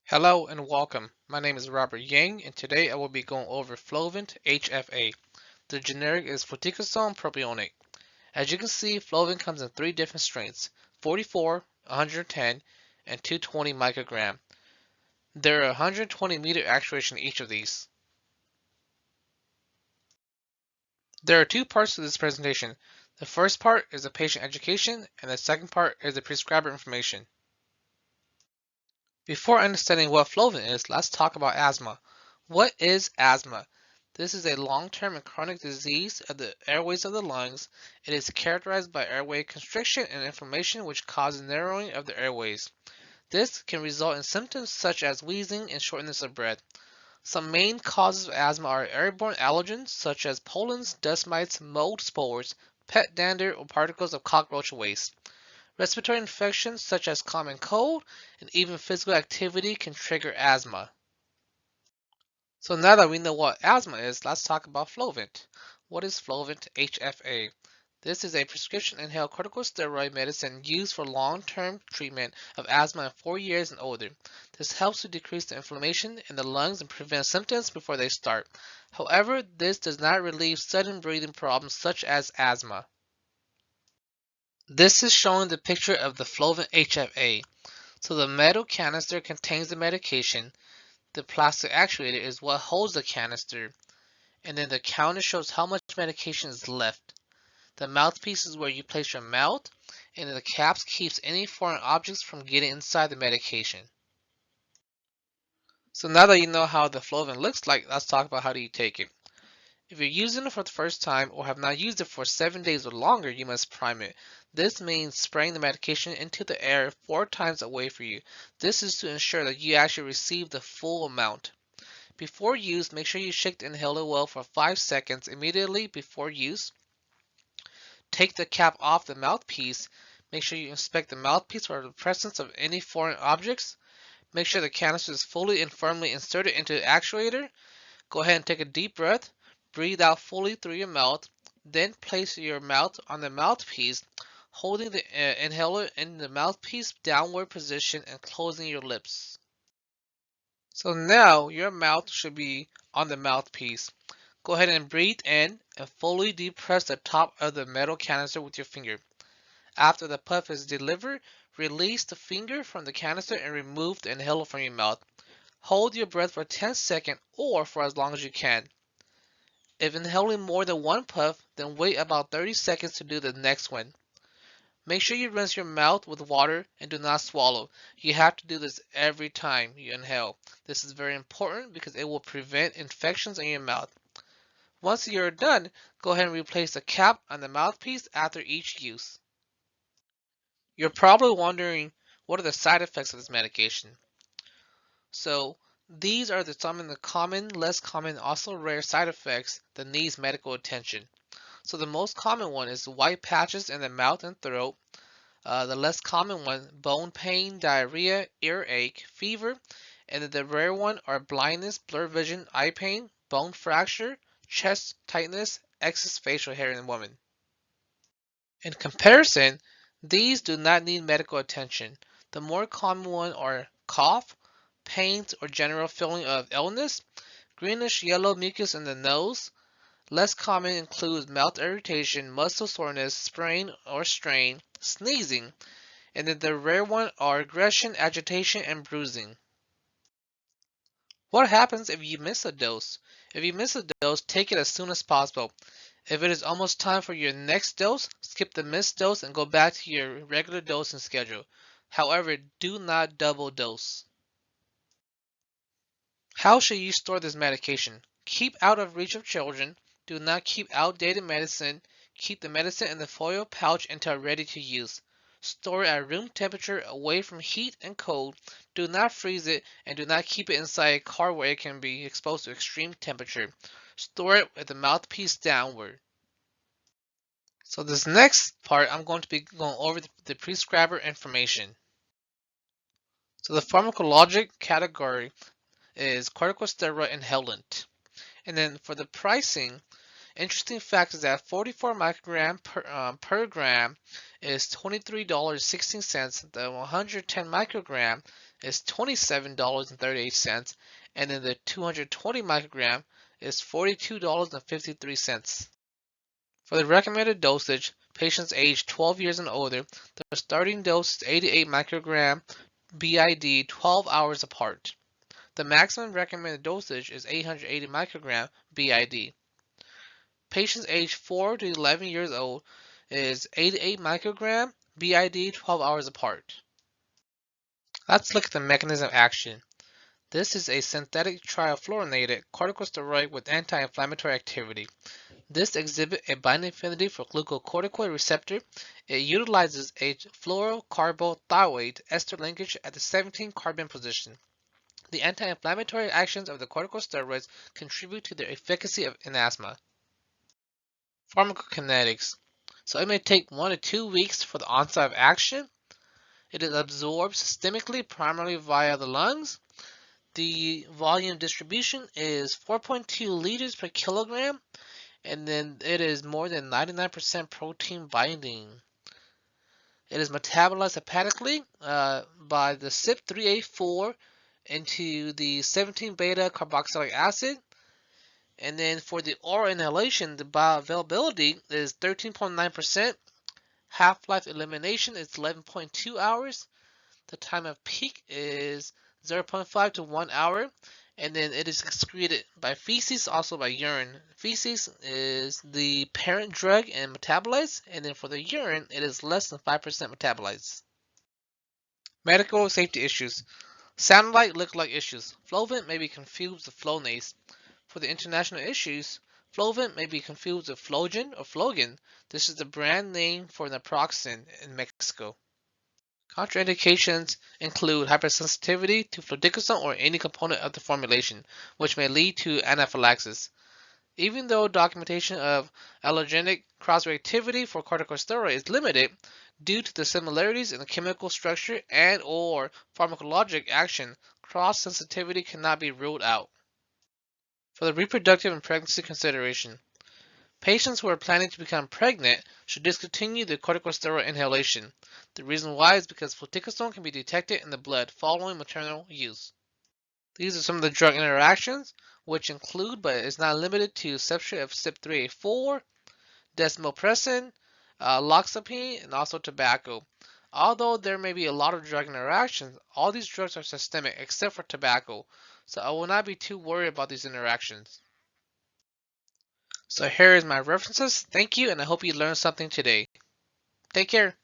Hello and welcome. My name is Robert Yang, and today I will be going over Flovent HFA. The generic is Fluticasone Propionate. As you can see, Flovent comes in three different strengths: 44, 110, and 220 microgram. There are 120 meter actuation in each of these. There are two parts to this presentation. The first part is the patient education, and the second part is the prescriber information. Before understanding what Flovent is, let's talk about asthma. What is asthma? This is a long-term and chronic disease of the airways of the lungs. It is characterized by airway constriction and inflammation which causes narrowing of the airways. This can result in symptoms such as wheezing and shortness of breath. Some main causes of asthma are airborne allergens such as pollens, dust mites, mold spores, pet dander, or particles of cockroach waste. Respiratory infections such as common cold and even physical activity can trigger asthma. So now that we know what asthma is, let's talk about Flovent. What is Flovent HFA? This is a prescription inhaled corticosteroid medicine used for long-term treatment of asthma in 4 years and older. This helps to decrease the inflammation in the lungs and prevent symptoms before they start. However, this does not relieve sudden breathing problems such as asthma. This is showing the picture of the Flovent HFA. So the metal canister contains the medication. The plastic actuator is what holds the canister. And then the counter shows how much medication is left. The mouthpiece is where you place your mouth. And then the caps keeps any foreign objects from getting inside the medication. So now that you know how the Flovent looks like, let's talk about how do you take it. If you're using it for the first time or have not used it for 7 days or longer, you must prime it. This means spraying the medication into the air 4 times away from you. This is to ensure that you actually receive the full amount. Before use, make sure you shake the inhaler well for 5 seconds immediately before use. Take the cap off the mouthpiece. Make sure you inspect the mouthpiece for the presence of any foreign objects. Make sure the canister is fully and firmly inserted into the actuator. Go ahead and take a deep breath. Breathe out fully through your mouth. Then place your mouth on the mouthpiece, holding the inhaler in the mouthpiece downward position and closing your lips. So now your mouth should be on the mouthpiece. Go ahead and breathe in and fully depress the top of the metal canister with your finger. After the puff is delivered, release the finger from the canister and remove the inhaler from your mouth. Hold your breath for 10 seconds or for as long as you can. If inhaling more than one puff, then wait about 30 seconds to do the next one. Make sure you rinse your mouth with water and do not swallow. You have to do this every time you inhale. This is very important because it will prevent infections in your mouth. Once you're done, go ahead and replace the cap on the mouthpiece after each use. You're probably wondering, what are the side effects of this medication? So these are some of the common, less common, also rare side effects that needs medical attention. So the most common one is white patches in the mouth and throat. The less common one, bone pain, diarrhea, earache, fever, and then the rare one are blindness, blurred vision, eye pain, bone fracture, chest tightness, excess facial hair in a woman. In comparison, these do not need medical attention. The more common ones are cough, pains or general feeling of illness, greenish yellow mucus in the nose. Less common includes mouth irritation, muscle soreness, sprain or strain, sneezing, and then the rare one are aggression, agitation, and bruising. What happens if you miss a dose? If you miss a dose, take it as soon as possible. If it is almost time for your next dose, skip the missed dose and go back to your regular dosing schedule. However, do not double dose. How should you store this medication? Keep out of reach of children. Do not keep outdated medicine. Keep the medicine in the foil pouch until ready to use. Store it at room temperature away from heat and cold. Do not freeze it and do not keep it inside a car where it can be exposed to extreme temperature. Store it with the mouthpiece downward. So this next part, I'm going to be going over the prescriber information. So the pharmacologic category is corticosteroid inhalant. And then for the pricing, interesting fact is that 44 microgram per gram is $23.16. The 110 microgram is $27.38, and then the 220 microgram is $42.53. For the recommended dosage, patients aged 12 years and older, the starting dose is 88 microgram BID 12 hours apart. The maximum recommended dosage is 880 microgram BID. Patients aged 4 to 11 years old is 88 microgram BID 12 hours apart. Let's look at the mechanism of action. This is a synthetic triafluorinated corticosteroid with anti-inflammatory activity. This exhibits a binding affinity for glucocorticoid receptor. It utilizes a fluorocarbothioate ester linkage at the 17 carbon position. The anti-inflammatory actions of the corticosteroids contribute to their efficacy in asthma. Pharmacokinetics. So it may take 1 to 2 weeks for the onset of action. It is absorbed systemically, primarily via the lungs. The volume distribution is 4.2 liters per kilogram, and then it is more than 99% protein binding. It is metabolized hepatically by the CYP3A4 into the 17-beta carboxylic acid. And then for the oral inhalation, the bioavailability is 13.9%. Half-life elimination is 11.2 hours. The time of peak is 0.5 to 1 hour. And then it is excreted by feces, also by urine. Feces is the parent drug and metabolites. And then for the urine, it is less than 5% metabolites. Medical safety issues. Sound like, look like issues. Flovent may be confused with Flonase. For the international issues, Flovent may be confused with Flogen or Flogan. This is the brand name for naproxen in Mexico. Contraindications include hypersensitivity to fluticasone or any component of the formulation, which may lead to anaphylaxis. Even though documentation of allergenic cross-reactivity for corticosteroid is limited, due to the similarities in the chemical structure and/or pharmacologic action, cross-sensitivity cannot be ruled out. For the reproductive and pregnancy consideration, patients who are planning to become pregnant should discontinue the corticosteroid inhalation. The reason why is because fluticasone can be detected in the blood following maternal use. These are some of the drug interactions, which include, but is not limited to, substrate of CYP3A4, desmopressin, loxapine, and also tobacco. Although there may be a lot of drug interactions, all these drugs are systemic except for tobacco, so I will not be too worried about these interactions. So here is my references. Thank you, and I hope you learned something today. Take care.